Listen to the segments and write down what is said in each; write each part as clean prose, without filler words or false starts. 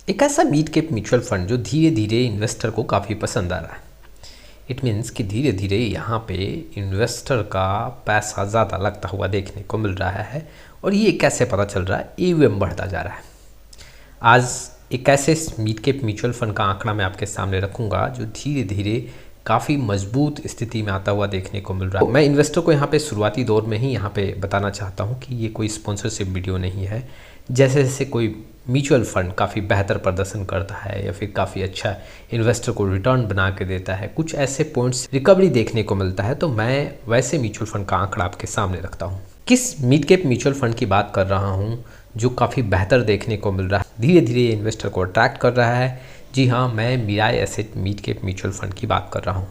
एक ऐसा mid cap mutual fund जो धीरे धीरे इन्वेस्टर को काफ़ी पसंद आ रहा है। इट मीन्स कि धीरे धीरे यहाँ पे इन्वेस्टर का पैसा ज़्यादा लगता हुआ देखने को मिल रहा है। और ये कैसे पता चल रहा है? AUM बढ़ता जा रहा है। आज एक ऐसे मिड कैप म्यूचुअल फंड का आंकड़ा मैं आपके सामने रखूँगा जो धीरे धीरे काफ़ी मजबूत स्थिति में आता हुआ देखने को मिल रहा है। मैं इन्वेस्टर को यहाँ पे शुरुआती दौर में ही यहाँ पे बताना चाहता हूँ कि ये कोई स्पॉन्सरशिप वीडियो नहीं है। जैसे जैसे कोई म्यूचुअल फंड काफ़ी बेहतर प्रदर्शन करता है या फिर काफ़ी अच्छा इन्वेस्टर को रिटर्न बना के देता है, कुछ ऐसे पॉइंट्स रिकवरी देखने को मिलता है, तो मैं वैसे म्यूचुअल फंड का आंकड़ा आपके सामने रखता हूँ। किस मिड कैप म्यूचुअल फंड की बात कर रहा हूँ जो काफ़ी बेहतर देखने को मिल रहा है, धीरे धीरे इन्वेस्टर को अट्रैक्ट कर रहा है? जी हाँ, मैं Mirae asset mid cap mutual fund की बात कर रहा हूँ।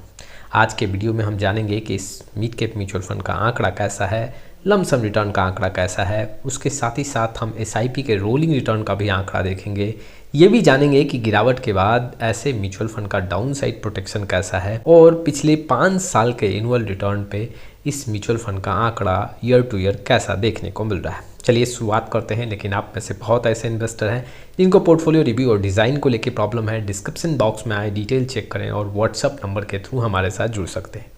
आज के वीडियो में हम जानेंगे कि इस मिड कैप म्यूचुअल फंड का आंकड़ा कैसा है, लमसम रिटर्न का आंकड़ा कैसा है, उसके साथ ही साथ हम SIP के रोलिंग रिटर्न का भी आंकड़ा देखेंगे। ये भी जानेंगे कि गिरावट के बाद ऐसे म्यूचुअल फंड का डाउन साइड प्रोटेक्शन कैसा है और पिछले 5 साल के एनुअल रिटर्न पे इस म्यूचुअल फंड का आंकड़ा ईयर टू ईयर कैसा देखने को मिल रहा है। चलिए शुरुआत करते हैं। लेकिन आप में से बहुत ऐसे इन्वेस्टर हैं जिनको पोर्टफोलियो रिव्यू और डिज़ाइन को लेकर प्रॉब्लम है। डिस्क्रिप्शन बॉक्स में आए डिटेल चेक करें और व्हाट्सअप नंबर के थ्रू हमारे साथ जुड़ सकते हैं।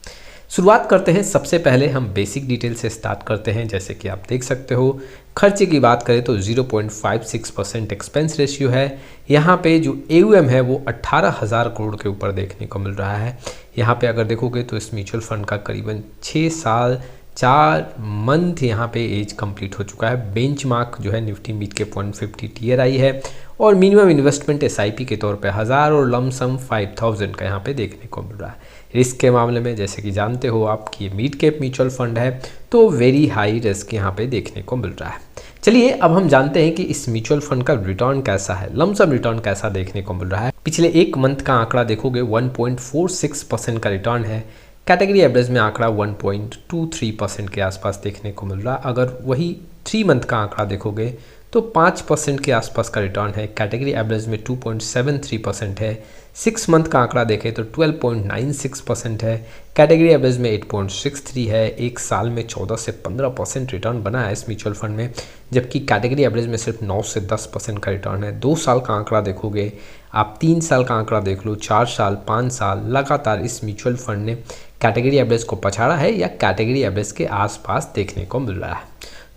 शुरुआत करते हैं। सबसे पहले हम बेसिक डिटेल से स्टार्ट करते हैं। जैसे कि आप देख सकते हो, खर्चे की बात करें तो 0.56% एक्सपेंस रेशियो है। यहाँ पे जो AUM है वो 18,000 करोड़ के ऊपर देखने को मिल रहा है। यहाँ पे अगर देखोगे तो इस म्यूचुअल फंड का करीबन 6 साल 4 मंथ यहाँ पे एज कंप्लीट हो चुका है। बेंचमार्क जो है निफ्टी मिड कैप 150 TRI है और मिनिमम इन्वेस्टमेंट SIP के तौर पे 1000 और लमसम 5000 का यहाँ पे देखने को मिल रहा है। रिस्क के मामले में जैसे कि जानते हो आप कि ये मिड कैप म्यूचुअल फंड है तो वेरी हाई रिस्क यहाँ पे देखने को मिल रहा है। चलिए अब हम जानते हैं कि इस म्यूचुअल फंड का रिटर्न कैसा है, लमसम रिटर्न कैसा देखने को मिल रहा है। पिछले 1 मंथ का आंकड़ा देखोगे 1.46% का रिटर्न है। कैटेगरी एवरेज में आंकड़ा 1.23% के आसपास देखने को मिल रहा है। अगर वही 3 मंथ का आंकड़ा देखोगे तो 5% के आसपास का रिटर्न है। कैटेगरी एवरेज में 2.73% है। 6 मंथ का आंकड़ा देखें तो 12.96% है। कैटेगरी एवरेज में 8.63 है। 1 साल में 14 से 15% रिटर्न बना है इस म्यूचुअल फंड में, जबकि कैटेगरी एवरेज में सिर्फ 9 से 10% का रिटर्न है। 2 साल का आंकड़ा देखोगे आप, 3 साल का आंकड़ा देख लो, 4 साल 5 साल लगातार इस म्यूचुअल फंड ने कैटेगरी एवरेज को पछाड़ा है या कैटेगरी एवरेज के आसपास देखने को मिल रहा है।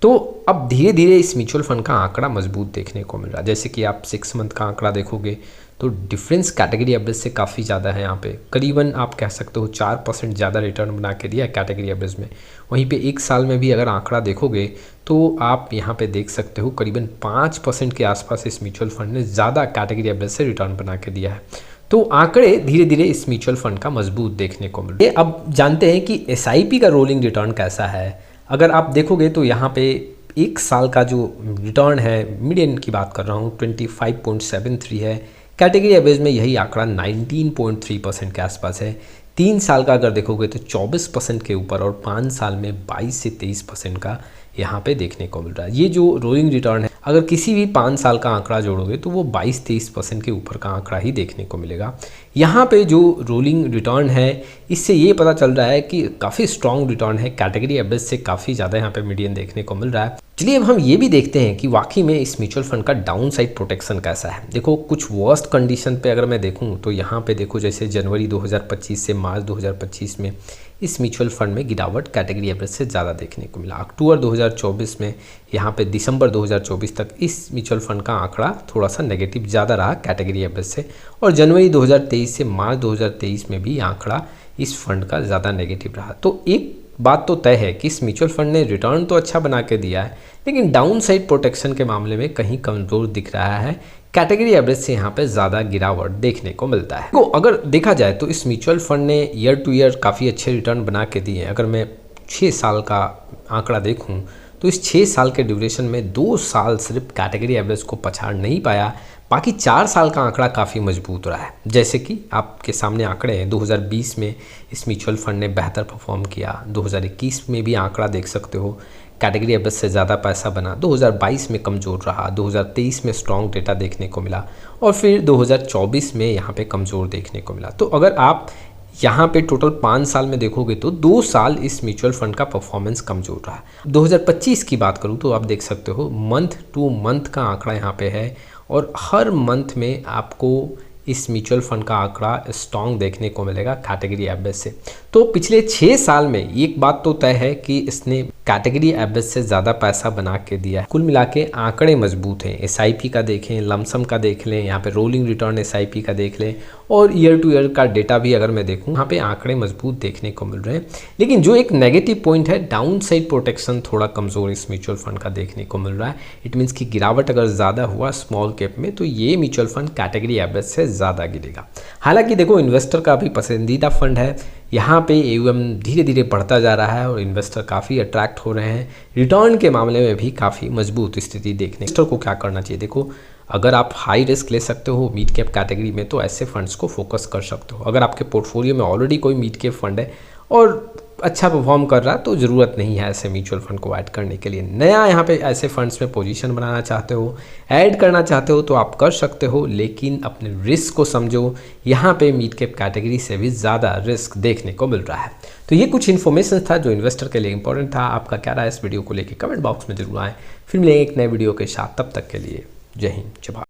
तो अब धीरे धीरे इस म्यूचुअल फंड का आंकड़ा मजबूत देखने को मिल रहा है। जैसे कि आप 6 मंथ का आंकड़ा देखोगे तो डिफरेंस कैटेगरी एवरेज से काफ़ी ज़्यादा है। यहाँ पे करीबन आप कह सकते हो 4% ज़्यादा रिटर्न बना के दिया है कैटेगरी एवरेज में। वहीं पे 1 साल में भी अगर आंकड़ा देखोगे तो आप यहाँ पे देख सकते हो करीबन 5% के आसपास इस म्यूचुअल फंड ने ज़्यादा कैटेगरी एवरेज से रिटर्न बना के दिया है। तो आंकड़े धीरे धीरे इस म्यूचुअल फंड का मजबूत देखने को मिल रहा है। अब जानते हैं कि SIP का रोलिंग रिटर्न कैसा है। अगर आप देखोगे तो यहाँ पे 1 साल का जो रिटर्न है, मीडियन की बात कर रहा हूँ, 25.73 है। कैटेगरी एवरेज में यही आंकड़ा 19.3% के आसपास है। 3 साल का अगर देखोगे तो 24% के ऊपर और 5 साल में 22 से 23% का यहाँ पे देखने को मिल रहा है। ये जो रोलिंग रिटर्न है, अगर किसी भी 5 साल का आंकड़ा जोड़ोगे तो वो 22-23% के ऊपर का आंकड़ा ही देखने को मिलेगा। यहाँ पे जो रोलिंग रिटर्न है इससे ये पता चल रहा है कि काफ़ी स्ट्रॉन्ग रिटर्न है। कैटेगरी एवरेज से काफ़ी ज़्यादा यहाँ पे मीडियन देखने को मिल रहा है। चलिए अब हम ये भी देखते हैं कि वाकई में इस म्यूचुअल फंड का डाउन साइड प्रोटेक्शन कैसा है। देखो कुछ वर्स्ट कंडीशन पे अगर मैं देखूं तो यहाँ पे देखो जैसे जनवरी 2025 से मार्च 2025 में इस म्यूचुअल फंड में गिरावट कैटेगरी एवरेज से ज़्यादा देखने को मिला। अक्टूबर 2024 में यहाँ पे दिसंबर 2024 तक इस म्यूचुअल फंड का आंकड़ा थोड़ा सा नेगेटिव ज़्यादा रहा कैटेगरी एवरेज से, और जनवरी 2023 से मार्च 2023 में भी आंकड़ा इस फंड का ज़्यादा नेगेटिव रहा। तो एक बात तो तय है कि इस म्यूचुअल फंड ने रिटर्न तो अच्छा बना के दिया है, लेकिन डाउन साइड प्रोटेक्शन के मामले में कहीं कमज़ोर दिख रहा है। कैटेगरी एवरेज से यहाँ पे ज़्यादा गिरावट देखने को मिलता है। तो अगर देखा जाए तो इस म्यूचुअल फंड ने ईयर टू ईयर काफ़ी अच्छे रिटर्न बना के दिए हैं। अगर मैं 6 साल का आंकड़ा देखूँ तो इस 6 साल के ड्यूरेशन में 2 साल सिर्फ कैटेगरी एवरेज को पछाड़ नहीं पाया, बाकी 4 साल का आंकड़ा काफ़ी मजबूत रहा है। जैसे कि आपके सामने आंकड़े हैं, 2020 में इस म्यूचुअल फंड ने बेहतर परफॉर्म किया। 2021 में भी आंकड़ा देख सकते हो, कैटेगरी एवरेज से ज़्यादा पैसा बना। 2022 में कमज़ोर रहा, 2023 में स्ट्रॉन्ग डेटा देखने को मिला और फिर 2024 में यहाँ पे कमज़ोर देखने को मिला। तो अगर आप यहाँ पे टोटल 5 साल में देखोगे तो 2 साल इस म्यूचुअल फंड का परफॉर्मेंस कमज़ोर रहा। 2025 की बात करूँ तो आप देख सकते हो मंथ टू मंथ का आंकड़ा यहाँ पे है और हर मंथ में आपको इस म्यूचुअल फंड का आंकड़ा स्ट्रॉन्ग देखने को मिलेगा कैटेगरी एवरेज से। तो पिछले 6 साल में एक बात तो तय है कि इसने कैटेगरी एवरेज से ज़्यादा पैसा बना के दिया है। कुल मिला के आंकड़े मजबूत हैं। एसआईपी का देखें, लमसम का देख लें, यहाँ पे रोलिंग रिटर्न एसआईपी का देख लें, और ईयर टू ईयर का डेटा भी अगर मैं देखूँ, यहाँ पे आंकड़े मजबूत देखने को मिल रहे हैं। लेकिन जो एक नेगेटिव पॉइंट है, डाउन साइड प्रोटेक्शन थोड़ा कमज़ोर इस म्यूचुअल फंड का देखने को मिल रहा है। इट मीन्स कि गिरावट अगर ज़्यादा हुआ स्मॉल कैप में तो ये म्यूचुअल फंड कैटेगरी एवरेज से ज़्यादा गिरेगा। हालांकि देखो, इन्वेस्टर का भी पसंदीदा फंड है। यहाँ पे AUM धीरे धीरे बढ़ता जा रहा है और इन्वेस्टर काफ़ी अट्रैक्ट हो रहे हैं। रिटर्न के मामले में भी काफ़ी मजबूत स्थिति देखने। इन्वेस्टर को क्या करना चाहिए? देखो, अगर आप हाई रिस्क ले सकते हो मिड कैप कैटेगरी में तो ऐसे फंड्स को फोकस कर सकते हो। अगर आपके पोर्टफोलियो में ऑलरेडी कोई मिड कैप फंड है और अच्छा परफॉर्म कर रहा है तो ज़रूरत नहीं है ऐसे म्यूचुअल फंड को ऐड करने के लिए। नया यहाँ पे ऐसे फंड्स में पोजीशन बनाना चाहते हो, ऐड करना चाहते हो तो आप कर सकते हो, लेकिन अपने रिस्क को समझो। यहाँ पे मिड कैप कैटेगरी से भी ज़्यादा रिस्क देखने को मिल रहा है। तो ये कुछ इन्फॉर्मेशन था जो इन्वेस्टर के लिए इंपॉर्टेंट था। आपका क्या राय इस वीडियो को लेकर कमेंट बॉक्स में जरूर आए। फिर मिलेंगे एक नए वीडियो के साथ, तब तक के लिए जय हिंद, जय भारत।